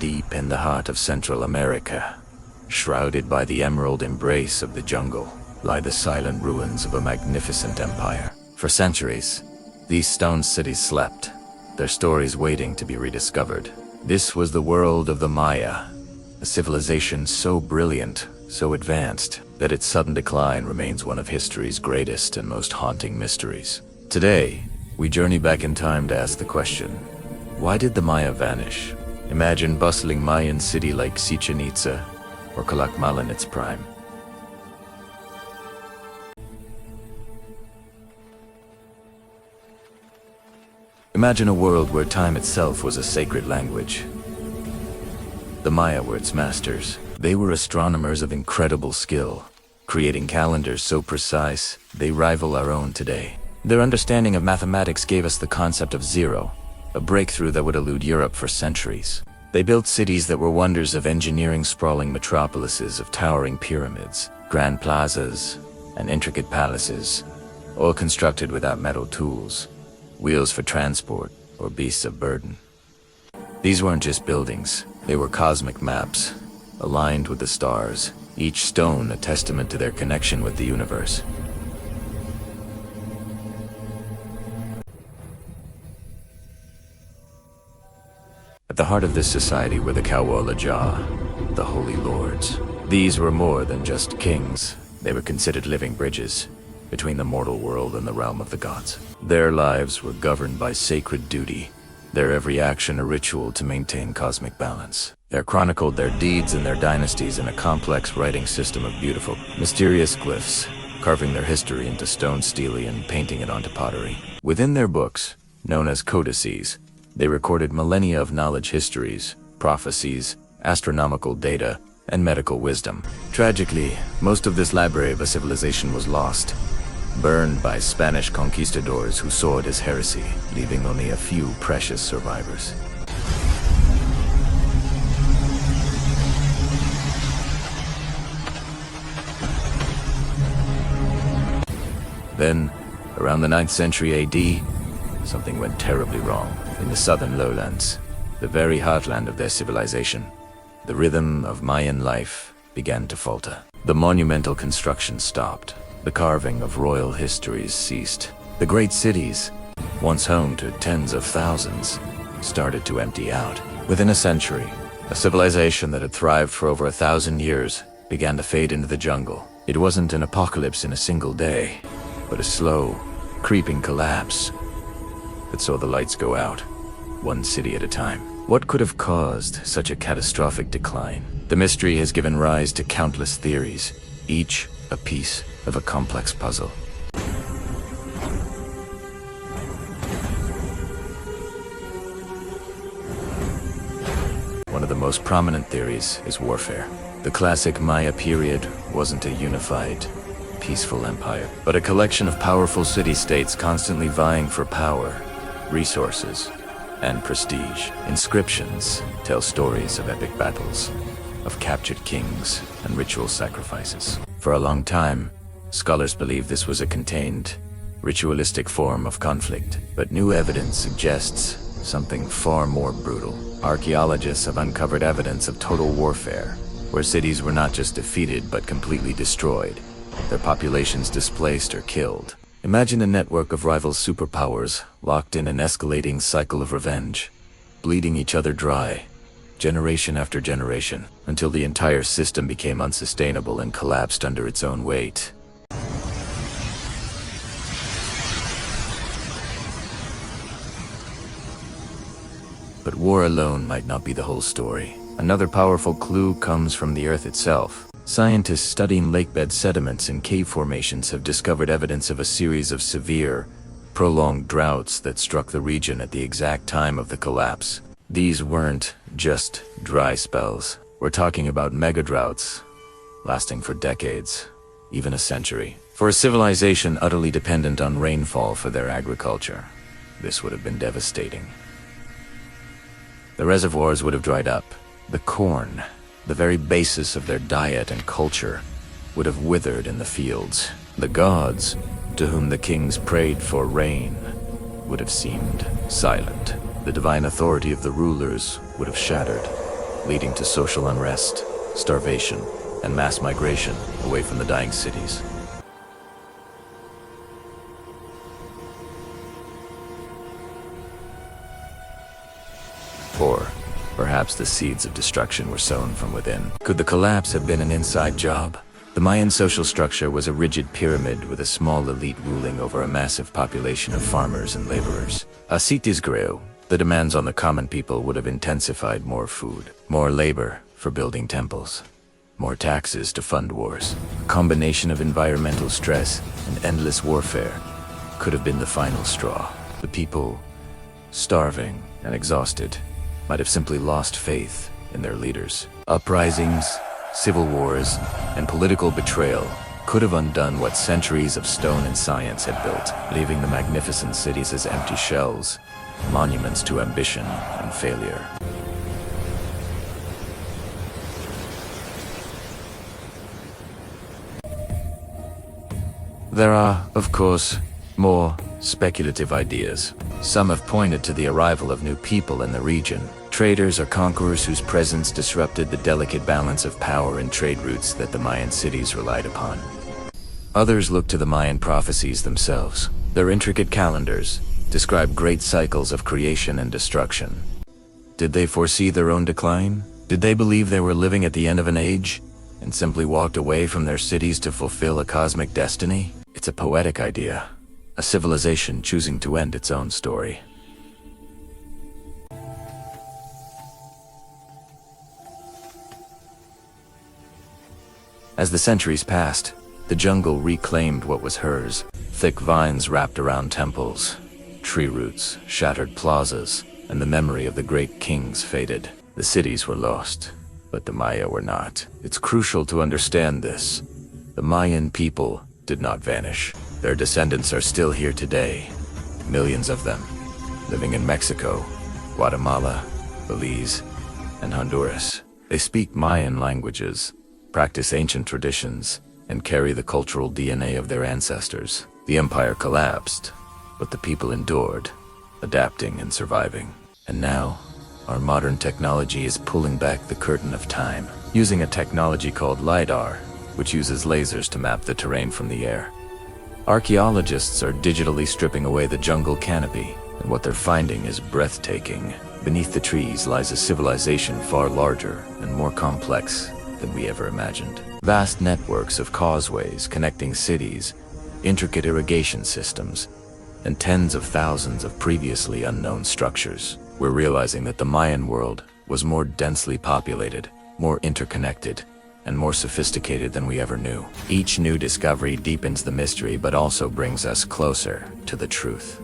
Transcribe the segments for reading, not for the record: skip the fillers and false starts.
deep in the heart of Central America, shrouded by the emerald embrace of the jungle, lie the silent ruins of a magnificent empire. For centuries, these stone cities slept, their stories waiting to be rediscovered. This was the world of the Maya, a civilization so brilliant, so advanced, that its sudden decline remains one of history's greatest and most haunting mysteries. Today, we journey back in time to ask the question, why did the Maya vanish? Imagine bustling Mayan city like Chichen Itza or Calakmul in its prime. Imagine a world where time itself was a sacred language. The Maya were its masters. They were astronomers of incredible skill, creating calendars so precise they rival our own today. Their understanding of mathematics gave us the concept of zero, a breakthrough that would elude Europe for centuries. They built cities that were wonders of engineering, sprawling metropolises of towering pyramids, grand plazas, and intricate palaces, all constructed without metal tools, wheels for transport, or beasts of burden. These weren't just buildings, they were cosmic maps, aligned with the stars, each stone a testament to their connection with the universe. At the heart of this society were the K'uhul Ajaw, the Holy Lords. These were more than just kings, they were considered living bridges between the mortal world and the realm of the gods. Their lives were governed by sacred duty, their every action a ritual to maintain cosmic balance. They chronicled their deeds and their dynasties in a complex writing system of beautiful, mysterious glyphs, carving their history into stone stele and painting it onto pottery. Within their books, known as Codices, they recorded millennia of knowledge histories, prophecies, astronomical data, and medical wisdom. Tragically, most of this library of a civilization was lost, burned by Spanish conquistadors who saw it as heresy, leaving only a few precious survivors. Then, around the 9th century AD, something went terribly wrong. In the southern lowlands, the very heartland of their civilization, the rhythm of Mayan life began to falter. The monumental construction stopped. The carving of royal histories ceased. The great cities, once home to tens of thousands, started to empty out. Within a century, a civilization that had thrived for over 1,000 years began to fade into the jungle. It wasn't an apocalypse in a single day, but a slow, creeping collapse that saw the lights go out, one city at a time. What could have caused such a catastrophic decline? The mystery has given rise to countless theories, each a piece of a complex puzzle. One of the most prominent theories is warfare. The classic Maya period wasn't a unified, peaceful empire, but a collection of powerful city-states constantly vying for power, resources, and prestige. Inscriptions tell stories of epic battles, of captured kings, and ritual sacrifices. For a long time, scholars believed this was a contained, ritualistic form of conflict, but new evidence suggests something far more brutal. Archaeologists have uncovered evidence of total warfare, where cities were not just defeated but completely destroyed, their populations displaced or killed. Imagine a network of rival superpowers locked in an escalating cycle of revenge, bleeding each other dry, generation after generation, until the entire system became unsustainable and collapsed under its own weight. But war alone might not be the whole story. Another powerful clue comes from the Earth itself. Scientists studying lakebed sediments and cave formations have discovered evidence of a series of severe, prolonged droughts that struck the region at the exact time of the collapse. These weren't just dry spells. We're talking about mega droughts, lasting for decades, even a century. For a civilization utterly dependent on rainfall for their agriculture, this would have been devastating. The reservoirs would have dried up. The corn, the very basis of their diet and culture, would have withered in the fields. The gods, to whom the kings prayed for rain, would have seemed silent. The divine authority of the rulers would have shattered. leading to social unrest, starvation, and mass migration away from the dying cities. Or perhaps the seeds of destruction were sown from within. Could the collapse have been an inside job? The Mayan social structure was a rigid pyramid with a small elite ruling over a massive population of farmers and laborers. Cities grew. The demands on the common people would have intensified: more food, more labor for building temples, more taxes to fund wars. A combination of environmental stress and endless warfare could have been the final straw. The people, starving and exhausted, might have simply lost faith in their leaders. Uprisings, civil wars, and political betrayal could have undone what centuries of stone and science had built, leaving the magnificent cities as empty shells, monuments to ambition and failure. There are, of course, more speculative ideas. Some have pointed to the arrival of new people in the region, traders or conquerors whose presence disrupted the delicate balance of power and trade routes that the Mayan cities relied upon. Others look to the Mayan prophecies themselves. Their intricate calendars describe great cycles of creation and destruction. Did they foresee their own decline? Did they believe they were living at the end of an age and simply walked away from their cities to fulfill a cosmic destiny? It's a poetic idea, a civilization choosing to end its own story. As the centuries passed, the jungle reclaimed what was hers. Thick vines wrapped around temples, tree roots shattered plazas, and the memory of the great kings faded. The cities were lost, but the Maya were not. It's crucial to understand this. The Mayan people did not vanish. Their descendants are still here today, millions of them, living in Mexico, Guatemala, Belize, and Honduras. They speak Mayan languages, practice ancient traditions, and carry the cultural DNA of their ancestors. The empire collapsed, but the people endured, adapting and surviving. And now, our modern technology is pulling back the curtain of time, using a technology called LiDAR, which uses lasers to map the terrain from the air. Archaeologists are digitally stripping away the jungle canopy, and what they're finding is breathtaking. Beneath the trees lies a civilization far larger and more complex than we ever imagined. Vast networks of causeways connecting cities, intricate irrigation systems, and tens of thousands of previously unknown structures. We're realizing that the Mayan world was more densely populated, more interconnected, and more sophisticated than we ever knew. Each new discovery deepens the mystery, but also brings us closer to the truth.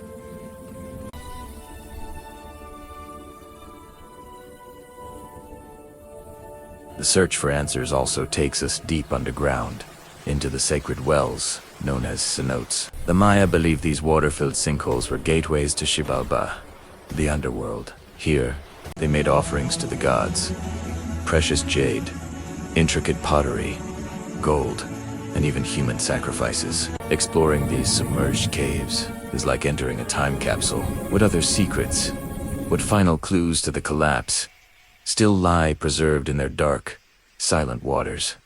The search for answers also takes us deep underground, into the sacred wells known as cenotes. The Maya believed these water-filled sinkholes were gateways to Xibalba, the underworld. Here, they made offerings to the gods: precious jade, intricate pottery, gold, and even human sacrifices. Exploring these submerged caves is like entering a time capsule. What other secrets, what final clues to the collapse, still lie preserved in their dark, silent waters?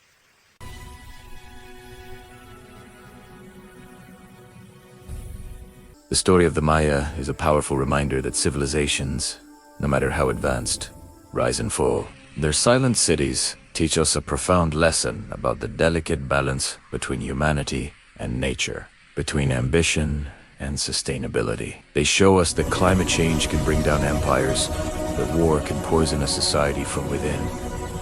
The story of the Maya is a powerful reminder that civilizations, no matter how advanced, rise and fall. Their silent cities teach us a profound lesson about the delicate balance between humanity and nature, between ambition and sustainability. They show us that climate change can bring down empires, that war can poison a society from within,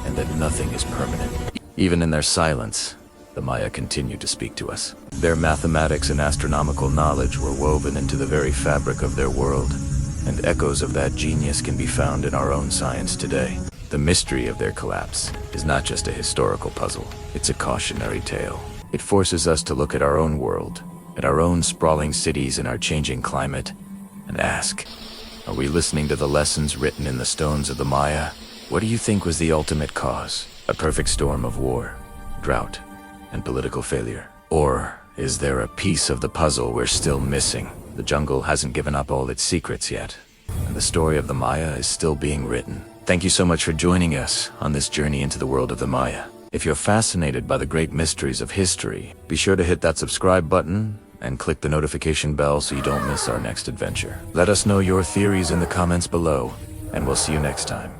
and that nothing is permanent. Even in their silence, the Maya continue to speak to us. Their mathematics and astronomical knowledge were woven into the very fabric of their world, and echoes of that genius can be found in our own science today. The mystery of their collapse is not just a historical puzzle, it's a cautionary tale. It forces us to look at our own world, at our own sprawling cities and our changing climate, and ask, are we listening to the lessons written in the stones of the Maya? What do you think was the ultimate cause? A perfect storm of war, drought, and political failure? Or is there a piece of the puzzle we're still missing? The jungle hasn't given up all its secrets yet, and the story of the Maya is still being written. Thank you so much for joining us on this journey into the world of the Maya. If you're fascinated by the great mysteries of history, be sure to hit that subscribe button and click the notification bell so you don't miss our next adventure. Let us know your theories in the comments below, and we'll see you next time.